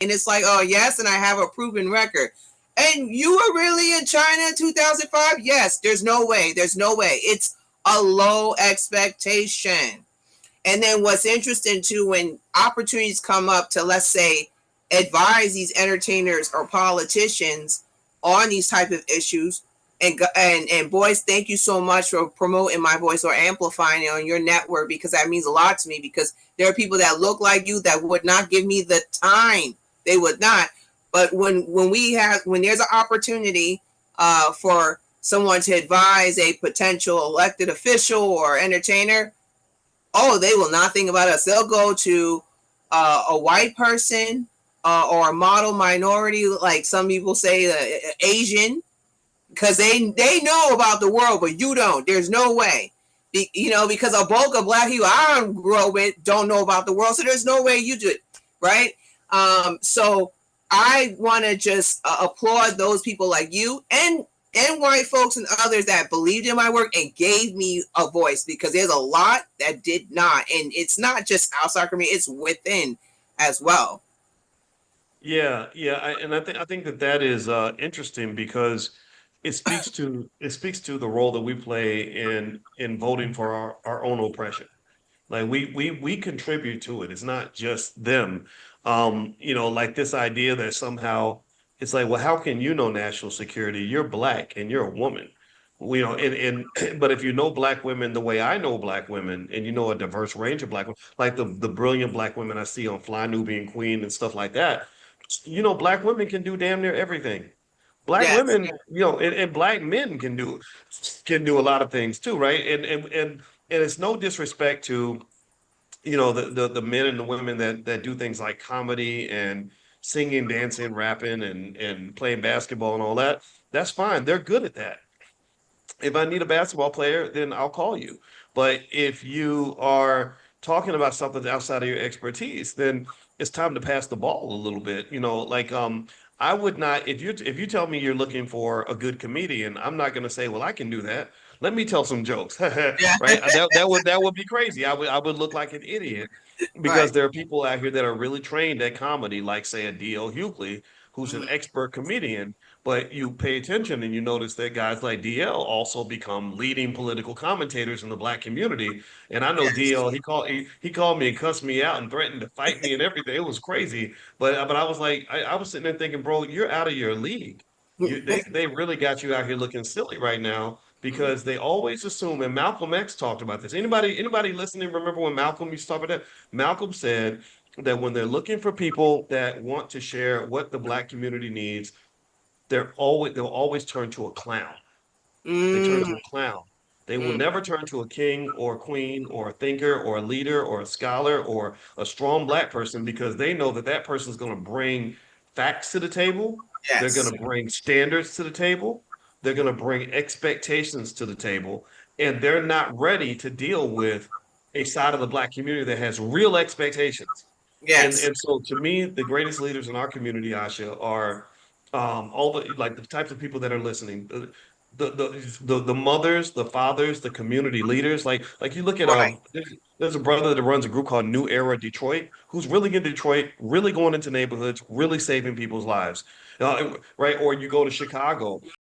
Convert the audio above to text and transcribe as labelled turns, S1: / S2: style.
S1: And it's like, oh, yes, and I have a proven record. And you were really in China in 2005? Yes, there's no way. There's no way. It's a low expectation. And then what's interesting too, when opportunities come up to, let's say, advise these entertainers or politicians on these type of issues, and boys, thank you so much for promoting my voice or amplifying it on your network, because that means a lot to me, because there are people that look like you that would not give me the time. They would not. But when there's an opportunity for someone to advise a potential elected official or entertainer, oh, they will not think about us. They'll go to a white person or a model minority, like some people say, Asian, because they know about the world, but you don't. There's no way. Because a bulk of black people I don't grow with don't know about the world, so there's no way you do it, right? So I want to just applaud those people like you and white folks and others that believed in my work and gave me a voice, because there's a lot that did not, and it's not just outside community, it's within as well.
S2: Yeah, yeah, and I think that that is interesting because it speaks to the role that we play in voting for our own oppression. Like we contribute to it. It's not just them. Like this idea that somehow it's like, well, how can you know national security? You're black and you're a woman. And but if you know black women the way I know black women, and you know a diverse range of black women, like the brilliant black women I see on Fly Nubian Queen and stuff like that, black women can do damn near everything. Black
S1: Yes.
S2: women, and black men can do a lot of things too, right? And it's no disrespect to the men and the women that do things like comedy and singing, dancing, rapping, and playing basketball and all that. That's fine. They're good at that. If I need a basketball player, then I'll call you. But if you are talking about something outside of your expertise, then it's time to pass the ball a little bit. I would not, if you tell me you're looking for a good comedian, I'm not going to say, well, I can do that. Let me tell some jokes, right?
S1: Yeah.
S2: That would be crazy. I would look like an idiot, because
S1: Right.
S2: there are people out here that are really trained at comedy, like say a D.L. Hughley, who's an
S1: Mhm.
S2: expert comedian. But you pay attention and you notice that guys like DL also become leading political commentators in the black community. And I know
S1: Yes.
S2: DL, he called me and cussed me out and threatened to fight me and everything. It was crazy. But I was like, I was sitting there thinking, bro, you're out of your league. They really got you out here looking silly right now, because they always assume, and Malcolm X talked about this. Anybody listening remember when Malcolm used to talk about that? Malcolm said that when they're looking for people that want to share what the black community needs, they'll always turn to a clown. They turn
S1: Mm,
S2: to a clown. They will
S1: mm,
S2: never turn to a king or a queen or a thinker or a leader or a scholar or a strong black person, because they know that that person is going to bring facts to the table. They're going
S1: yes.
S2: to bring standards to the table. They're going to bring expectations to the table, and they're not ready to deal with a side of the black community that has real expectations. And
S1: Yes.
S2: and so to me, the greatest leaders in our community, Asha, are all the like the types of people that are listening. The mothers, the fathers, the community leaders. Like you look at
S1: Right.
S2: there's a brother that runs a group called New Era Detroit, who's really in Detroit, really going into neighborhoods, really saving people's lives. Right? Or you go to Chicago,